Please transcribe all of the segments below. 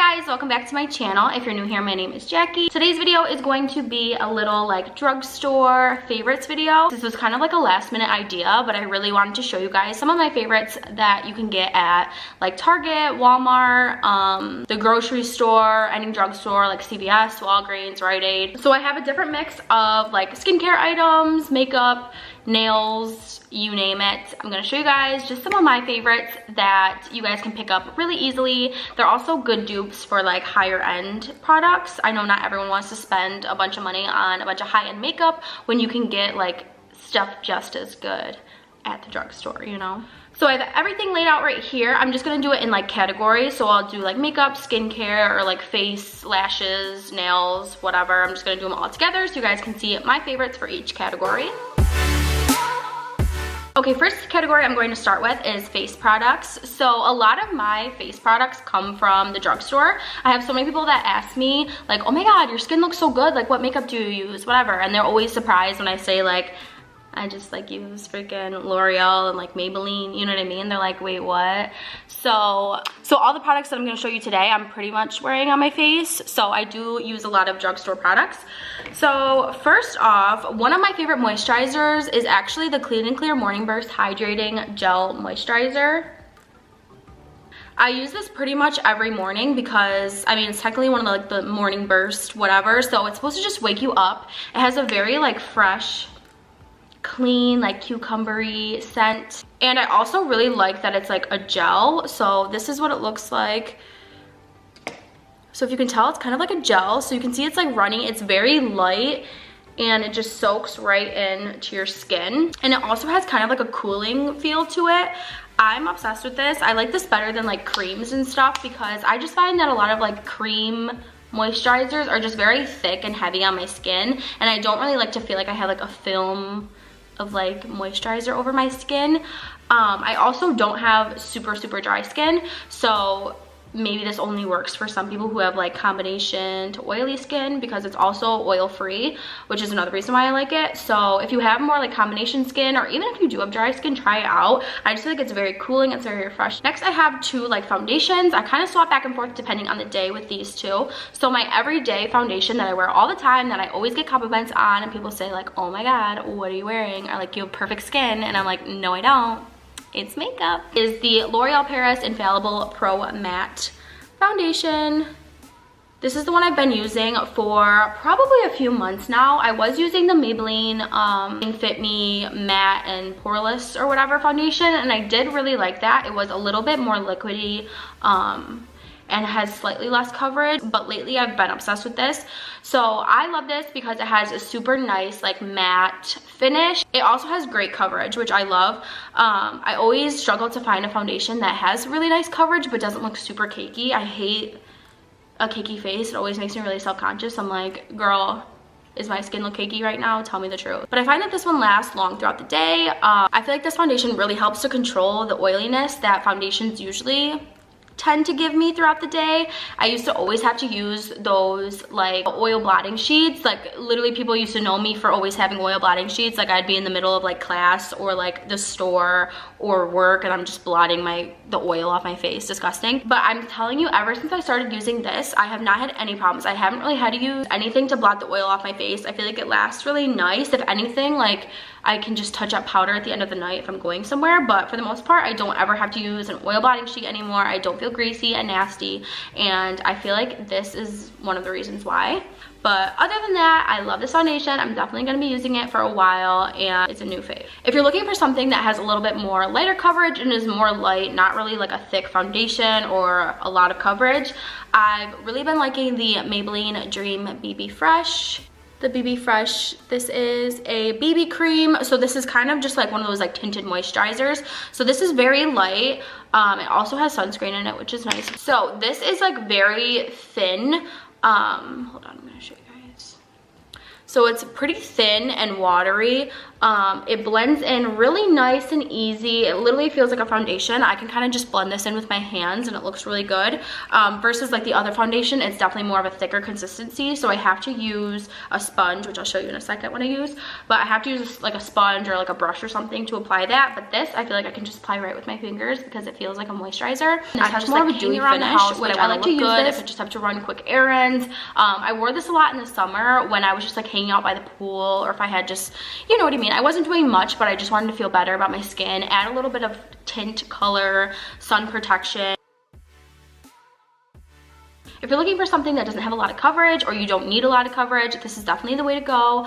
Hi guys, welcome back to my channel. If you're new here, my name is Jackie. Today's video is going to be a little like drugstore favorites video. This was kind of like a last minute idea, but I really wanted to show you guys some of my favorites that you can get at like Target, Walmart, the grocery store, any drugstore like CVS, Walgreens, Rite Aid. So I have a different mix of like skincare items, makeup, nails, you name it. I'm gonna show you guys just some of my favorites that you guys can pick up really easily. They're also good dupes for like higher end products. I know not everyone wants to spend a bunch of money on a bunch of high-end makeup when you can get like stuff just as good at the drugstore, you know? So I have everything laid out right here. I'm just gonna do it in like categories. So I'll do like makeup, skincare, or like face, lashes, nails, whatever. I'm just gonna do them all together so you guys can see my favorites for each category. Okay, first category I'm going to start with is face products. So a lot of my face products come from the drugstore. I have so many people that ask me like, oh my god, your skin looks so good, like what makeup do you use, whatever, and they're always surprised when I say like, I just like use freaking L'Oreal and like Maybelline, you know what I mean? They're like, wait, what? So all the products that I'm gonna show you today, I'm pretty much wearing on my face. So I do use a lot of drugstore products. So first off, one of my favorite moisturizers is actually the Clean & Clear Morning Burst Hydrating Gel Moisturizer. I use this pretty much every morning because, I mean, it's technically one of like the morning burst, whatever. So it's supposed to just wake you up. It has a very like fresh, clean, like cucumbery scent, and I also really like that it's like a gel. So this is what it looks like. So if you can tell, it's kind of like a gel, so you can see it's like running. It's very light and it just soaks right into your skin, and it also has kind of like a cooling feel to it. I'm obsessed with this. I like this better than like creams and stuff because I just find that a lot of like cream moisturizers are just very thick and heavy on my skin, and I don't really like to feel like I have like a film of like moisturizer over my skin. I also don't have super dry skin, so maybe this only works for some people who have like combination to oily skin because it's also oil free, which is another reason why I like it. So if you have more like combination skin, or even if you do have dry skin, try it out. I just feel like it's very cooling, it's very refreshing. Next I have two like foundations. I kind of swap back and forth depending on the day with these two. So my everyday foundation that I wear all the time, that I always get compliments on, and people say like, oh my god, what are you wearing? Or like, you have perfect skin, and I'm like, no I don't. It's makeup. Is the L'Oreal Paris Infallible Pro Matte Foundation. This is the one I've been using for probably a few months now. I was using the Maybelline Fit Me Matte and Poreless or whatever foundation, and I did really like that. It was a little bit more liquidy and has slightly less coverage, but lately I've been obsessed with this. So I love this because it has a super nice like matte finish. It also has great coverage, which I love. I always struggle to find a foundation that has really nice coverage but doesn't look super cakey. I hate a cakey face. It always makes me really self-conscious. I'm like, girl, is my skin look cakey right now? Tell me the truth. But I find that this one lasts long throughout the day. I feel like this foundation really helps to control the oiliness that foundations usually tend to give me throughout the day. I used to always have to use those like oil blotting sheets. Like literally people used to know me for always having oil blotting sheets. Like I'd be in the middle of like class or like the store or work, and I'm just blotting the oil off my face. Disgusting. But I'm telling you, ever since I started using this, I have not had any problems. I haven't really had to use anything to blot the oil off my face. I feel like it lasts really nice. If anything, like I can just touch up powder at the end of the night if I'm going somewhere, but for the most part, I don't ever have to use an oil blotting sheet anymore. I don't feel greasy and nasty, and I feel like this is one of the reasons why. But other than that, I love this foundation. I'm definitely gonna be using it for a while, and it's a new fave. If you're looking for something that has a little bit more lighter coverage and is more light, not really like a thick foundation or a lot of coverage, I've really been liking the Maybelline Dream BB Fresh. The BB Fresh, this is a BB cream, so this is kind of just like one of those like tinted moisturizers. So this is very light. It also has sunscreen in it, which is nice. So this is like very thin. Hold on, I'm gonna show you guys. So it's pretty thin and watery. It blends in really nice and easy. It literally feels like a foundation. I can kind of just blend this in with my hands and it looks really good. Versus like the other foundation, it's definitely more of a thicker consistency. So I have to use a sponge, which I'll show you in a second what I use. But I have to use like a sponge or like a brush or something to apply that. But this, I feel like I can just apply right with my fingers because it feels like a moisturizer. This has more of a dewy finish, which I like to use this if I just have to run quick errands. I wore this a lot in the summer when I was just like hanging out by the pool, or if I had just, you know what I mean. I wasn't doing much, but I just wanted to feel better about my skin. Add a little bit of tint, color, sun protection. If you're looking for something that doesn't have a lot of coverage or you don't need a lot of coverage, this is definitely the way to go.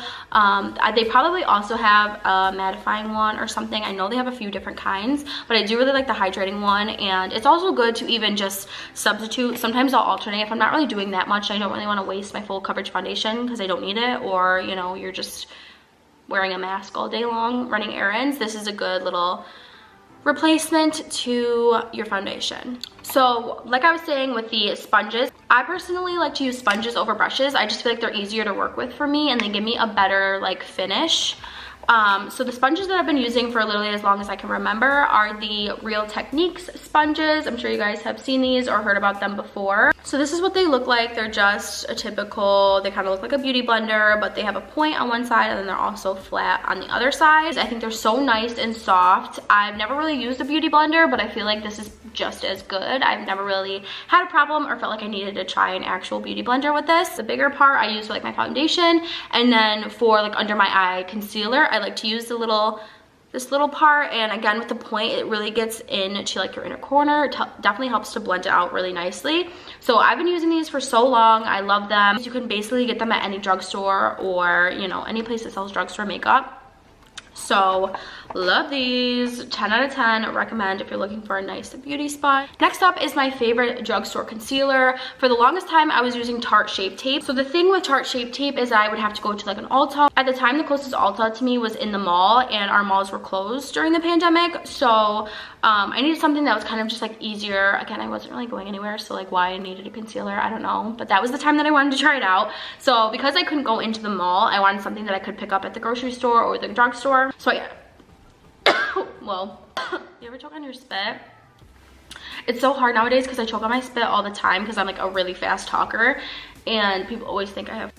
They probably also have a mattifying one or something. I know they have a few different kinds, but I do really like the hydrating one. And it's also good to even just substitute. Sometimes I'll alternate if I'm not really doing that much. I don't really want to waste my full coverage foundation because I don't need it, or you know, you're just wearing a mask all day long running errands. This is a good little replacement to your foundation. So like I was saying with the sponges, I personally like to use sponges over brushes. I just feel like they're easier to work with for me and they give me a better like finish. So the sponges that I've been using for literally as long as I can remember are the Real Techniques sponges. I'm sure you guys have seen these or heard about them before. So this is what they look like. They're just a typical, they kind of look like a beauty blender, but they have a point on one side and then they're also flat on the other side. I think they're so nice and soft. I've never really used a beauty blender, but I feel like this is just as good. I've never really had a problem or felt like I needed to try an actual beauty blender with this. The bigger part I use for like my foundation, and then for like under my eye concealer, I like to use this little part, and again with the point, it really gets into like your inner corner. It definitely helps to blend it out really nicely. So I've been using these for so long. I love them. You can basically get them at any drugstore or, you know, any place that sells drugstore makeup. So love these. 10 out of 10 recommend if you're looking for a nice beauty spot. Next up is my favorite drugstore concealer. For the longest time I was using Tarte Shape Tape. So the thing with Tarte Shape Tape is I would have to go to like an Ulta. At the time the closest Ulta to me was in the mall, and our malls were closed during the pandemic. So I needed something that was kind of just like easier. Again, I wasn't really going anywhere, so like why I needed a concealer, I don't know, but that was the time that I wanted to try it out. So because I couldn't go into the mall, I wanted something that I could pick up at the grocery store or the drugstore. So yeah. Well, you ever choke on your spit? It's so hard nowadays because I choke on my spit all the time because I'm like a really fast talker, and people always think I have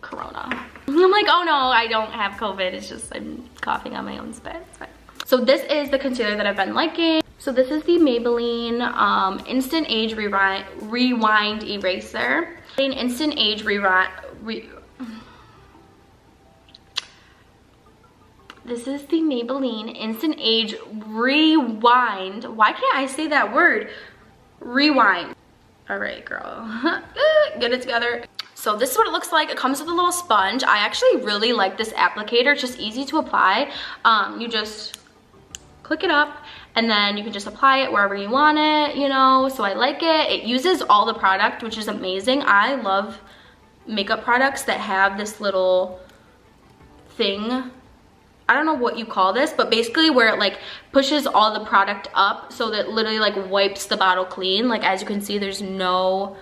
corona. I'm like, oh no, I don't have COVID. It's just I'm coughing on my own spit. It's fine. So this is the concealer that I've been liking. So this is the Maybelline Instant Age Rewind Eraser. Instant Age This is the Maybelline Instant Age Rewind. Why can't I say that word? Rewind. All right, girl. Get it together. So this is what it looks like. It comes with a little sponge. I actually really like this applicator. It's just easy to apply. You just click it up and then you can just apply it wherever you want it, you know. So I like it. It uses all the product, which is amazing. I love makeup products that have this little thing. I don't know what you call this, but basically where it like pushes all the product up so that it literally like wipes the bottle clean. Like as you can see, there's no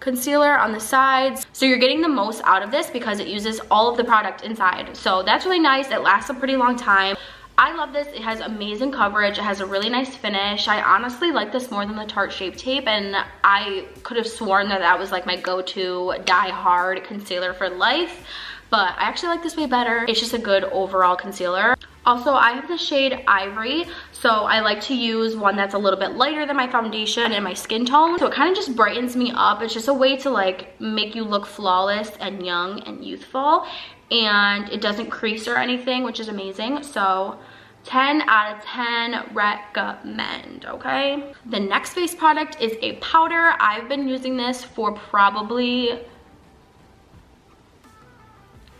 concealer on the sides. So you're getting the most out of this because it uses all of the product inside. So that's really nice. It lasts a pretty long time. I love this. It has amazing coverage. It has a really nice finish. I honestly like this more than the Tarte Shape Tape, and I could have sworn that that was like my go-to die-hard concealer for life. But I actually like this way better. It's just a good overall concealer. Also, I have the shade Ivory, so I like to use one that's a little bit lighter than my foundation and my skin tone. So it kind of just brightens me up. It's just a way to like make you look flawless and young and youthful. And it doesn't crease or anything, which is amazing. So 10 out of 10 recommend, okay? The next face product is a powder. I've been using this for probably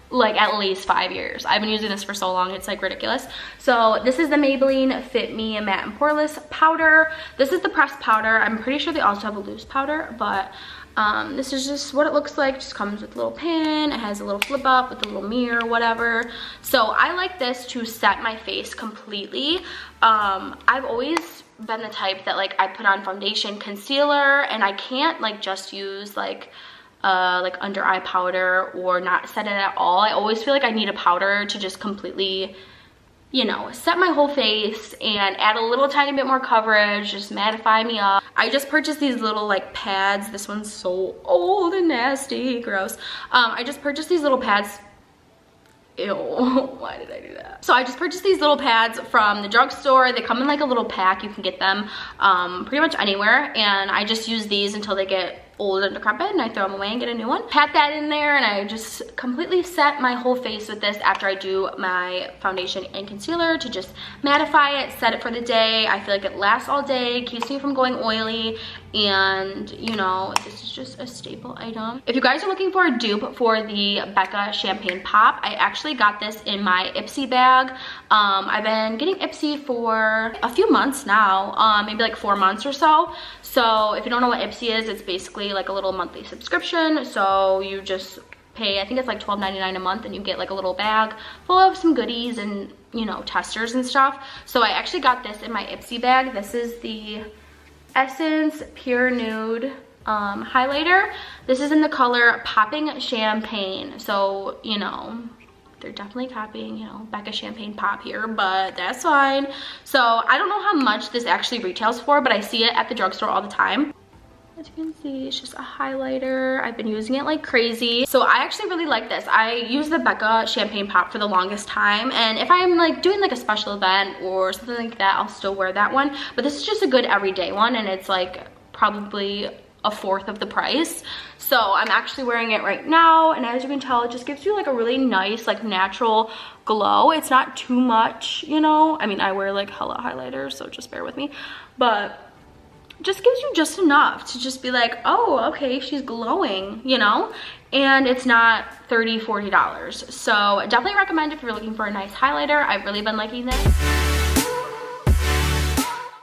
like at least 5 years. I've been using this for so long, it's like ridiculous. So this is the Maybelline Fit Me Matte and Poreless powder. This is the pressed powder. I'm pretty sure they also have a loose powder, but this is just what it looks like. Just comes with a little pin. It has a little flip up with a little mirror, whatever. So I like this to set my face completely. I've always been the type that like I put on foundation, concealer, and I can't like just use like like under eye powder or not set it at all. I always feel like I need a powder to just completely, you know, set my whole face and add a little tiny bit more coverage, just mattify me up. I just purchased these little like pads. This one's so old and nasty, gross. I just purchased these little pads. Ew, why did I do that? So I just purchased these little pads from the drugstore. They come in like a little pack. You can get them pretty much anywhere. And I just use these until they get old and decrepit, and I throw them away and get a new one. Pat that in there, and I just completely set my whole face with this after I do my foundation and concealer to just mattify it, set it for the day. I feel like it lasts all day, keeps me from going oily, and you know, this is just a staple item. If you guys are looking for a dupe for the Becca Champagne Pop, I actually got this in my Ipsy bag. I've been getting Ipsy for a few months now, maybe like 4 months or so. So if you don't know what Ipsy is, it's basically like a little monthly subscription. So you just pay, I think it's like $12.99 a month, and you get like a little bag full of some goodies and, you know, testers and stuff. So I actually got this in my Ipsy bag. This is the Essence Pure Nude highlighter. This is in the color Popping Champagne. So, you know, they're definitely copying, you know, Becca Champagne Pop here, but that's fine. So I don't know how much this actually retails for, but I see it at the drugstore all the time. As you can see, it's just a highlighter. I've been using it like crazy. So I actually really like this. I use the Becca Champagne Pop for the longest time, and if I'm like doing like a special event or something like that, I'll still wear that one. But this is just a good everyday one, and it's like probably a fourth of the price. So I'm actually wearing it right now, and as you can tell, it just gives you like a really nice like natural glow. It's not too much, you know. I mean, I wear like hella highlighters, so just bear with me, but it just gives you just enough to just be like, oh, okay, she's glowing, you know. And it's not $30–40. So definitely recommend if you're looking for a nice highlighter. I've really been liking this.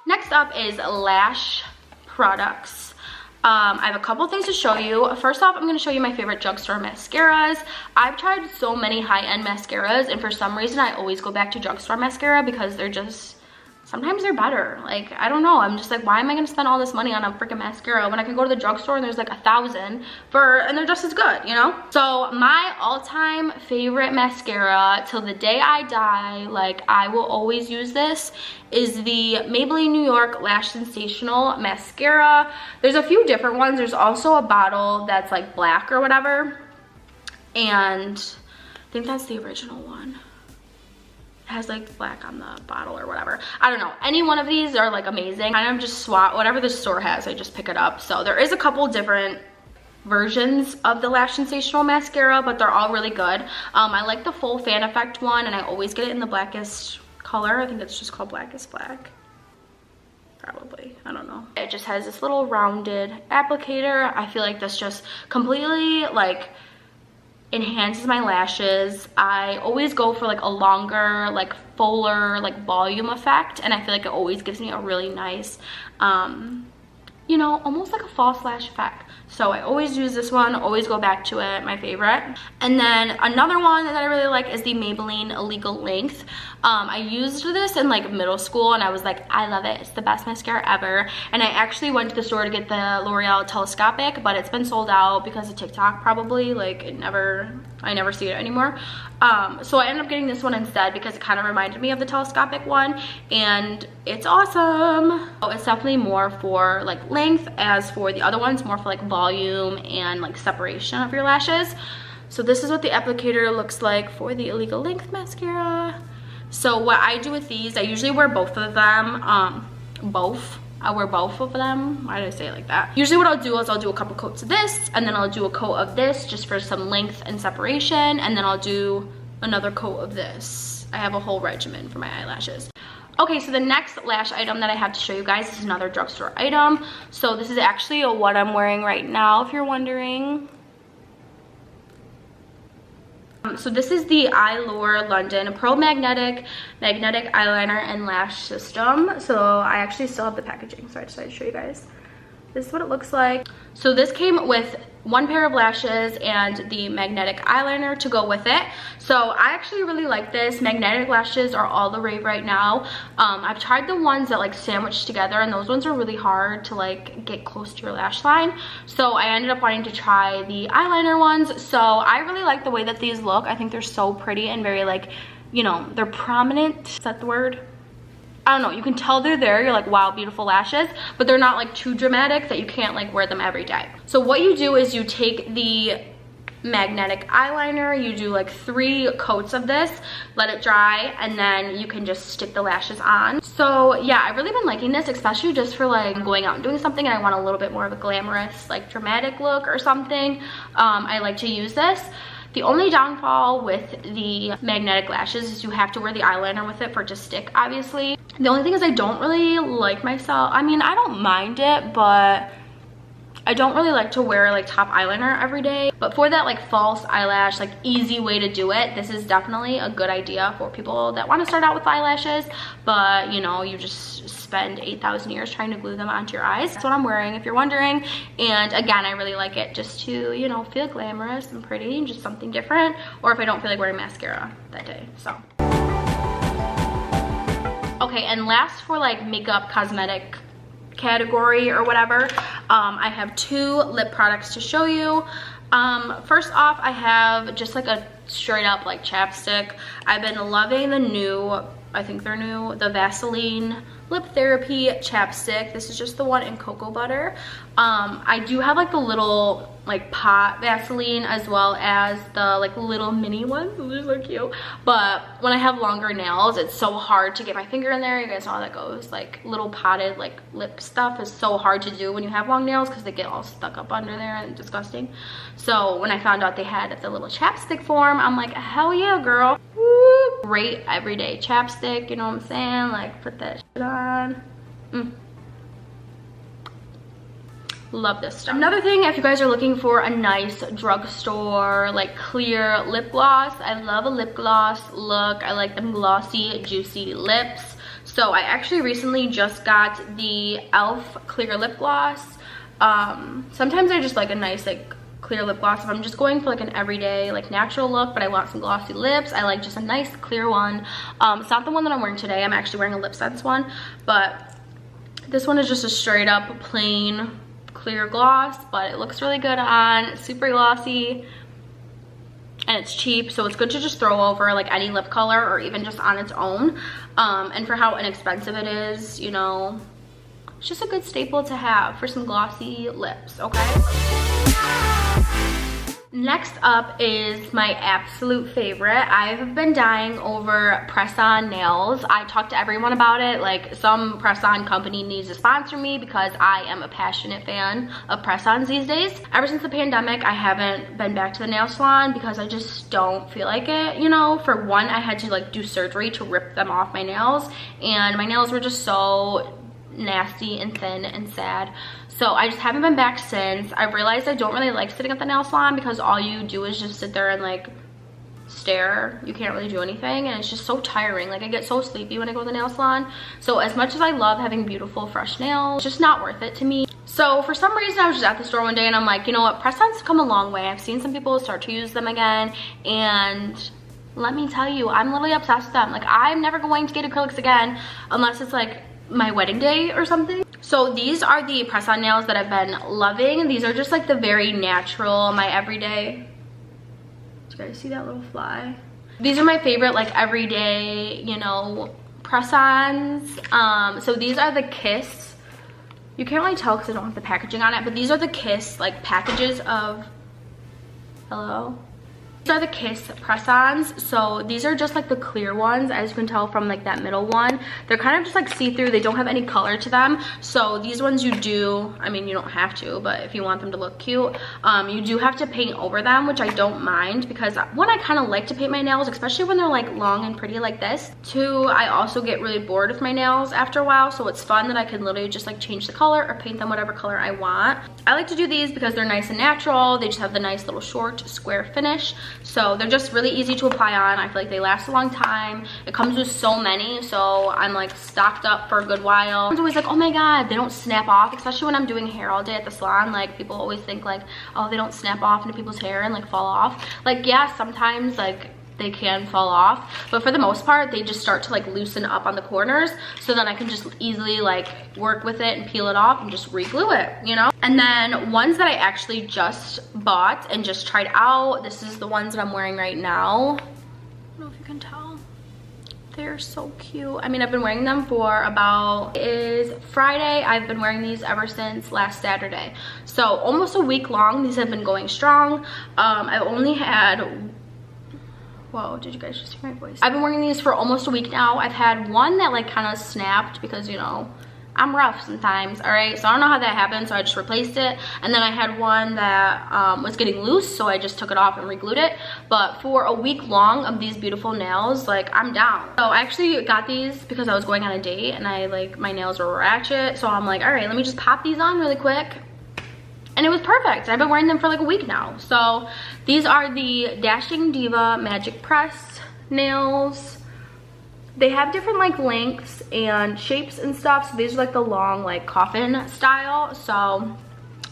Next up is lash products. I have a couple things to show you. First off, I'm going to show you my favorite drugstore mascaras. I've tried so many high-end mascaras, and for some reason I always go back to drugstore mascara because they're just, sometimes they're better. Like, I don't know, I'm just like, why am I going to spend all this money on a freaking mascara when I can go to the drugstore and there's like 1,000 and they're just as good, you know? So my all-time favorite mascara till the day I die, like I will always use this, is the Maybelline New York Lash Sensational Mascara. There's a few different ones. There's also a bottle that's like black or whatever, and I think that's the original one. It has like black on the bottle or whatever. I don't know. Any one of these are like amazing. Kind of just swap whatever the store has, I just pick it up. So there is a couple different versions of the Lash Sensational mascara, but they're all really good. I like the full fan effect one, and I always get it in the blackest color. I think it's just called Blackest Black. Probably, I don't know. It just has this little rounded applicator. I feel like this just completely like enhances my lashes. I always go for like a longer, like fuller, like volume effect, and I feel like it always gives me a really nice, you know, almost like a false lash effect. So I always use this one, always go back to it, my favorite. And then another one that I really like is the Maybelline Illegal Length. I used this in like middle school, and I was like, I love it. It's the best mascara ever. And I actually went to the store to get the L'Oreal Telescopic, but it's been sold out because of TikTok probably. Like I never see it anymore. So I ended up getting this one instead because it kind of reminded me of the Telescopic one, and it's awesome. So it's definitely more for like length, as for the other ones, more for like volume and like separation of your lashes. So this is what the applicator looks like for the Illegal Length mascara. So what I do with these, I usually wear both of them. I wear both of them. Why did I say it like that? Usually what I'll do is I'll do a couple coats of this, and then I'll do a coat of this just for some length and separation, and then I'll do another coat of this. I have a whole regimen for my eyelashes. Okay, so the next lash item that I have to show you guys is another drugstore item. So this is actually what I'm wearing right now, if you're wondering. So this is the Eyelure London Pro Magnetic Eyeliner and Lash System. So I actually still have the packaging, so I decided to show you guys. This is what it looks like. So this came with one pair of lashes and the magnetic eyeliner to go with it. So I actually really like this. Magnetic lashes are all the rave right now. I've tried the ones that like sandwich together, and those ones are really hard to like get close to your lash line. So I ended up wanting to try the eyeliner ones. So I really like the way that these look. I think they're so pretty and very like, you know, they're prominent. Is that the word? I don't know, you can tell they're there. You're like, wow, beautiful lashes, but they're not like too dramatic that you can't like wear them every day. So what you do is you take the magnetic eyeliner, you do like 3 coats of this, let it dry, and then you can just stick the lashes on. So yeah, I've really been liking this, especially just for like going out and doing something and I want a little bit more of a glamorous, like dramatic look or something. I like to use this. The only downfall with the magnetic lashes is you have to wear the eyeliner with it for it to stick, obviously. The only thing is I don't really like myself. I mean, I don't mind it, but I don't really like to wear like top eyeliner every day. But for that like false eyelash, like easy way to do it, this is definitely a good idea for people that want to start out with eyelashes, but you know, you just spend 8,000 years trying to glue them onto your eyes. That's what I'm wearing, if you're wondering. And again, I really like it just to, you know, feel glamorous and pretty and just something different, or if I don't feel like wearing mascara that day. So okay, and last for like makeup cosmetic category or whatever, I have 2 lip products to show you. First off, I have just like a straight up like chapstick. I've been loving the new, I think they're new, the Vaseline Lip Therapy chapstick. This is just the one in cocoa butter. I do have like the little like pot Vaseline as well as the like little mini ones. Those are so cute. But when I have longer nails, it's so hard to get my finger in there. You guys know how that goes. Like little potted like lip stuff is so hard to do when you have long nails because they get all stuck up under there and disgusting. So when I found out they had the little chapstick form, I'm like, hell yeah, girl. Woo! Great everyday chapstick, you know what I'm saying? Like put that shit on. Love this stuff. Another thing, if you guys are looking for a nice drugstore like clear lip gloss, I love a lip gloss look. I like them glossy, juicy lips. So I actually recently just got the e.l.f. clear lip gloss. Sometimes I just like a nice like clear lip gloss if I'm just going for like an everyday like natural look, but I want some glossy lips. I like just a nice clear one. It's not the one that I'm wearing today. I'm actually wearing a Lip Sense one, but this one is just a straight up plain clear gloss, but it looks really good on. It's super glossy and it's cheap, so it's good to just throw over like any lip color or even just on its own. And for how inexpensive it is, you know, it's just a good staple to have for some glossy lips, okay? Next up is my absolute favorite. I have been dying over press-on nails. I talked to everyone about it. Like, some press-on company needs to sponsor me because I am a passionate fan of press-ons these days. Ever since the pandemic, I haven't been back to the nail salon because I just don't feel like it, you know? For one, I had to like do surgery to rip them off my nails, and my nails were just so nasty and thin and sad. So I just haven't been back since. I realized I don't really like sitting at the nail salon because all you do is just sit there and like stare. You can't really do anything, and it's just so tiring. Like, I get so sleepy when I go to the nail salon. So as much as I love having beautiful fresh nails, it's just not worth it to me. So for some reason, I was just at the store one day and I'm like, you know what, press-ons have come a long way. I've seen some people start to use them again, and let me tell you, I'm literally obsessed with them. Like, I'm never going to get acrylics again unless it's like my wedding day or something. So these are the press-on nails that I've been loving. These are just like the very natural, my everyday. Do you guys see that little fly? These are my favorite like everyday, you know, press-ons. So these are the Kiss. You can't really tell because I don't have the packaging on it, but these are the Kiss like packages of, hello? These are the Kiss press-ons. So these are just like the clear ones, as you can tell from like that middle one. They're kind of just like see-through. They don't have any color to them. So these ones you do, I mean, you don't have to, but if you want them to look cute, you do have to paint over them, which I don't mind because one, I kind of like to paint my nails, especially when they're like long and pretty like this. Two, I also get really bored with my nails after a while, so it's fun that I can literally just like change the color or paint them whatever color I want. I like to do these because they're nice and natural. They just have the nice little short square finish. So they're just really easy to apply on. I feel like they last a long time. It comes with so many, so I'm like stocked up for a good while. I'm always like, oh my god, they don't snap off, especially when I'm doing hair all day at the salon. Like people always think like, oh, they don't snap off into people's hair and like fall off. Like yeah, sometimes like they can fall off, but for the most part they just start to like loosen up on the corners, so then I can just easily like work with it and peel it off and just re-glue it, you know. And then ones that I actually just bought and just tried out, this is the ones that I'm wearing right now. I don't know if you can tell, they're so cute. I mean, I've been wearing them for about, it is Friday. I've been wearing these ever since last Saturday, so almost a week long. These have been going strong. I only had, whoa, did you guys just hear my voice? I've been wearing these for almost a week now. I've had one that like kind of snapped because, you know, I'm rough sometimes, all right? So I don't know how that happened, so I just replaced it. And then I had one that was getting loose, so I just took it off and re-glued it. But for a week long of these beautiful nails, like I'm down. So I actually got these because I was going on a date and I like, my nails were ratchet. So I'm like, all right, let me just pop these on really quick. And it was perfect. I've been wearing them for like a week now. So these are the Dashing Diva Magic Press nails. They have different like lengths and shapes and stuff. So these are like the long like coffin style. So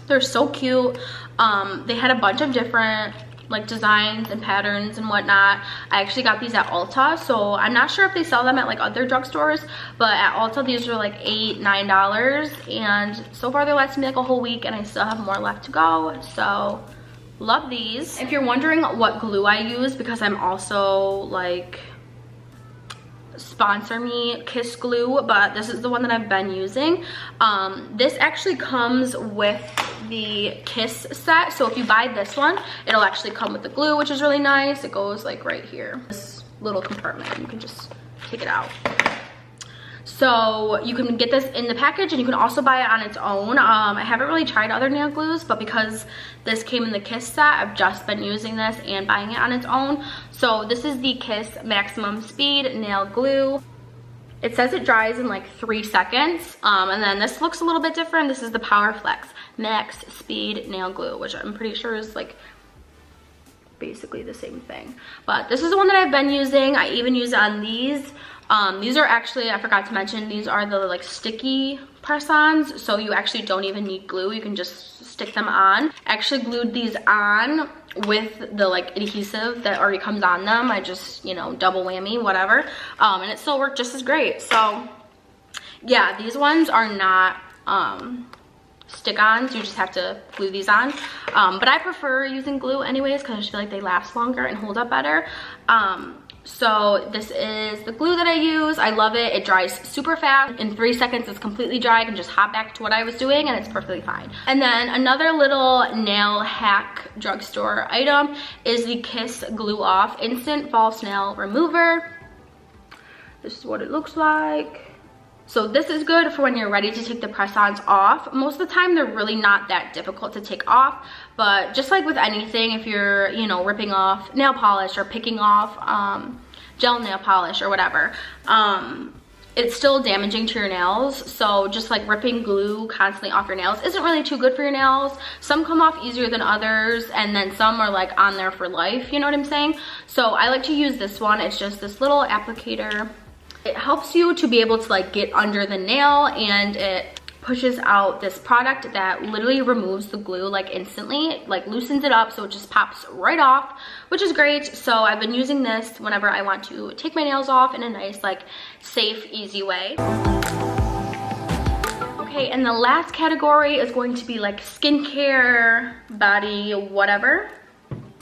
they're so cute. They had a bunch of different like designs and patterns and whatnot. I actually got these at Ulta, so I'm not sure if they sell them at like other drugstores, but at Ulta these are like $8, $9, and so far they're lasting me like a whole week and I still have more left to go. So love these. If you're wondering what glue I use, because I'm also like, sponsor me, Kiss glue, but this is the one that I've been using. This actually comes with the Kiss set, so if you buy this one, it'll actually come with the glue, which is really nice. It goes like right here, this little compartment, you can just take it out. So you can get this in the package and you can also buy it on its own. I haven't really tried other nail glues, but because this came in the Kiss set, I've just been using this and buying it on its own. So this is the Kiss Maximum Speed Nail Glue. It says it dries in like 3 seconds. And then this looks a little bit different. This is the Power Flex Max Speed Nail Glue, which I'm pretty sure is like basically the same thing. But this is the one that I've been using. I even use it on these. These are actually, I forgot to mention, these are the like sticky press-ons, so you actually don't even need glue. You can just stick them on. I actually glued these on with the like adhesive that already comes on them. I just, you know, double whammy, whatever. And it still worked just as great. So yeah, these ones are not stick-ons. You just have to glue these on. But I prefer using glue anyways because I just feel like they last longer and hold up better. So this is the glue that I use. I love it. It dries super fast. In 3 seconds, it's completely dry. I can just hop back to what I was doing and it's perfectly fine. And then another little nail hack drugstore item is the Kiss Glue Off Instant False Nail Remover. This is what it looks like. So this is good for when you're ready to take the press-ons off. Most of the time, they're really not that difficult to take off. But just like with anything, if you're, you know, ripping off nail polish or picking off gel nail polish or whatever, it's still damaging to your nails. So just like ripping glue constantly off your nails isn't really too good for your nails. Some come off easier than others, and then some are like on there for life, you know what I'm saying? So I like to use this one. It's just this little applicator. It helps you to be able to like get under the nail, and it pushes out this product that literally removes the glue like instantly. It like loosens it up so it just pops right off, which is great. So I've been using this whenever I want to take my nails off in a nice like safe, easy way. Okay, and the last category is going to be like skincare, body, whatever.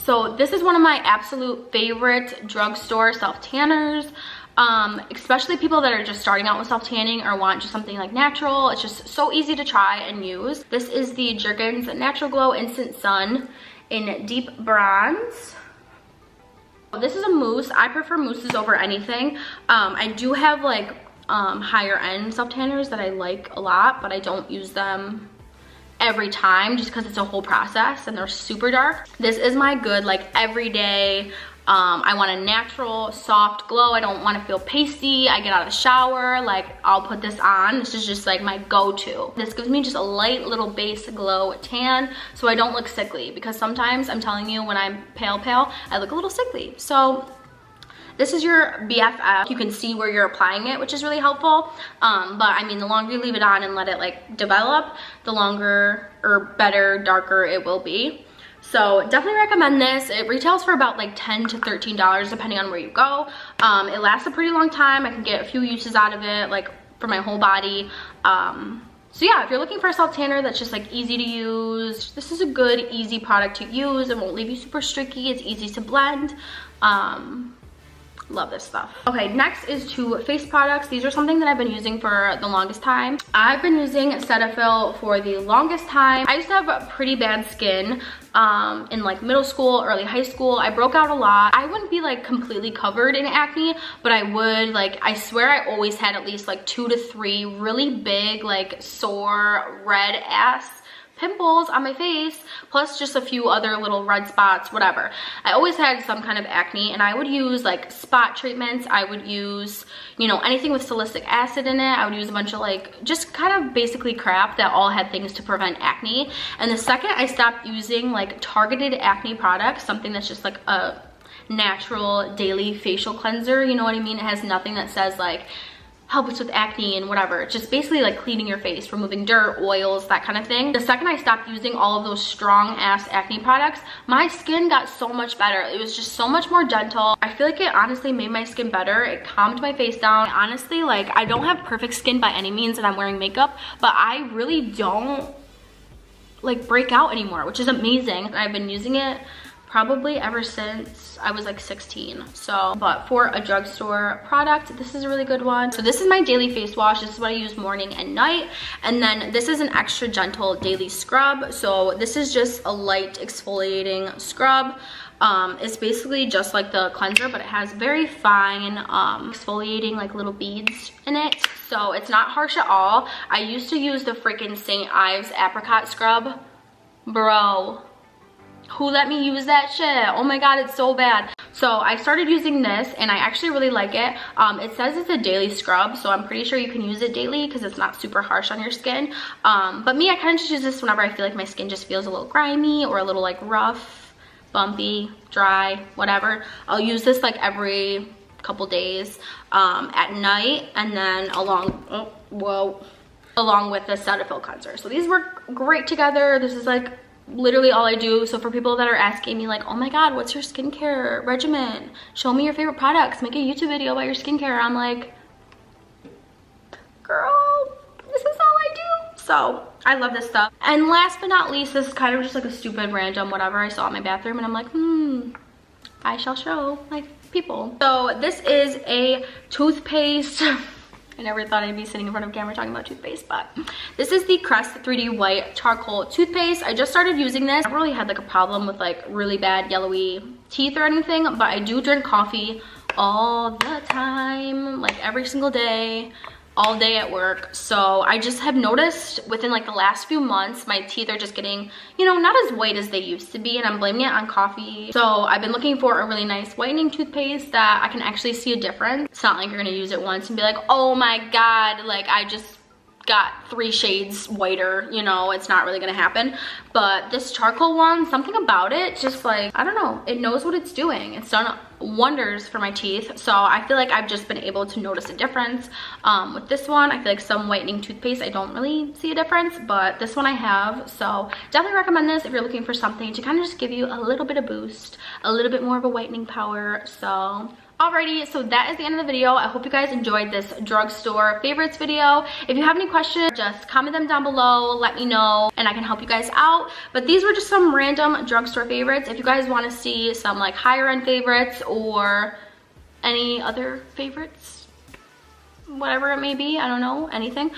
So this is one of my absolute favorite drugstore self-tanners. Especially people that are just starting out with self-tanning or want just something like natural. It's just so easy to try and use. This is the Jergens Natural Glow Instant Sun in Deep Bronze. This is a mousse. I prefer mousses over anything. I do have like higher end self-tanners that I like a lot, but I don't use them every time just because it's a whole process and they're super dark. This is my good like everyday I want a natural, soft glow. I don't want to feel pasty. I get out of the shower, like I'll put this on. This is just like my go-to. This gives me just a light little base glow tan, so I don't look sickly, because sometimes I'm telling you, when I'm pale, I look a little sickly. So this is your BFF. You can see where you're applying it, which is really helpful. But I mean, the longer you leave it on and let it like develop, the longer or better, darker it will be. So definitely recommend this. It retails for about like $10 to $13 depending on where you go. It lasts a pretty long time. I can get a few uses out of it, like for my whole body. So yeah, if you're looking for a self tanner that's just like easy to use, this is a good, easy product to use. It won't leave you super streaky. It's easy to blend. Love this stuff. Okay, next is two face products. These are something that I've been using for the longest time. I've been using Cetaphil for the longest time. I used to have pretty bad skin in like middle school, early high school. I broke out a lot. I wouldn't be like completely covered in acne, but I would, like, I swear I always had at least like 2 to 3 really big, like sore red ass pimples on my face, plus just a few other little red spots, whatever. I always had some kind of acne, and I would use like spot treatments. I would use, you know, anything with salicylic acid in it. I would use a bunch of like just kind of basically crap that all had things to prevent acne. And the second I stopped using like targeted acne products, something that's just like a natural daily facial cleanser, you know what I mean? It has nothing that says like helps with acne and whatever. It's just basically like cleaning your face, removing dirt, oils, that kind of thing. The second I stopped using all of those strong ass acne products, my skin got so much better. It was just so much more gentle. I feel like it honestly made my skin better. It calmed my face down. Honestly, like, I don't have perfect skin by any means and I'm wearing makeup, but I really don't like break out anymore, which is amazing. I've been using it probably ever since I was like 16. So, but for a drugstore product, this is a really good one. So this is my daily face wash. This is what I use morning and night. And then this is an extra gentle daily scrub. So this is just a light exfoliating scrub. It's basically just like the cleanser, but it has very fine exfoliating like little beads in it. So it's not harsh at all. I used to use the freaking St. Ives apricot scrub. Bro, who let me use that shit? Oh my god, it's so bad. So I started using this and I actually really like it. It says it's a daily scrub, so I'm pretty sure you can use it daily because it's not super harsh on your skin. But me, I kind of just use this whenever I feel like my skin just feels a little grimy or a little like rough, bumpy, dry, whatever. I'll use this like every couple days at night, and then along with the Cetaphil cleanser. So these work great together. This is like literally all I do. So for people that are asking me like, oh my god, what's your skincare regimen? Show me your favorite products. Make a YouTube video about your skincare. I'm like, girl, this is all I do. So I love this stuff. And last but not least, this is kind of just like a stupid random whatever I saw in my bathroom, and I'm like, I shall show like people. So this is a toothpaste. I never thought I'd be sitting in front of camera talking about toothpaste, but this is the Crest 3D White Charcoal Toothpaste. I just started using this. I never really had like a problem with like really bad yellowy teeth or anything, but I do drink coffee all the time, like every single day, all day at work. So I just have noticed within like the last few months, my teeth are just getting, you know, not as white as they used to be, and I'm blaming it on coffee. So I've been looking for a really nice whitening toothpaste that I can actually see a difference. It's not like you're gonna use it once and be like, oh my god, like I just got 3 shades whiter, you know, it's not really gonna happen. But this charcoal one, something about it, just like, I don't know, it knows what it's doing. It's done wonders for my teeth. So I feel like I've just been able to notice a difference. With this one, I feel like some whitening toothpaste, I don't really see a difference, but this one I have. So definitely recommend this if you're looking for something to kind of just give you a little bit of boost, a little bit more of a whitening power. So alrighty, so that is the end of the video. I hope you guys enjoyed this drugstore favorites video. If you have any questions, just comment them down below, let me know, and I can help you guys out. But these were just some random drugstore favorites. If you guys want to see some like higher end favorites or any other favorites, whatever it may be, I don't know, anything,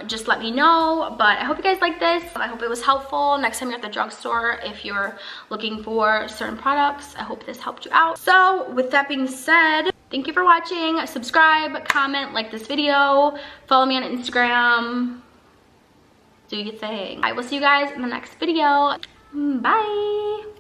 just let me know. But I hope you guys like this. I hope it was helpful. Next time you're at the drugstore, if you're looking for certain products, I hope this helped you out. So with that being said, thank you for watching. Subscribe, comment, like this video, follow me on Instagram, do your thing. I will see you guys in the next video. Bye.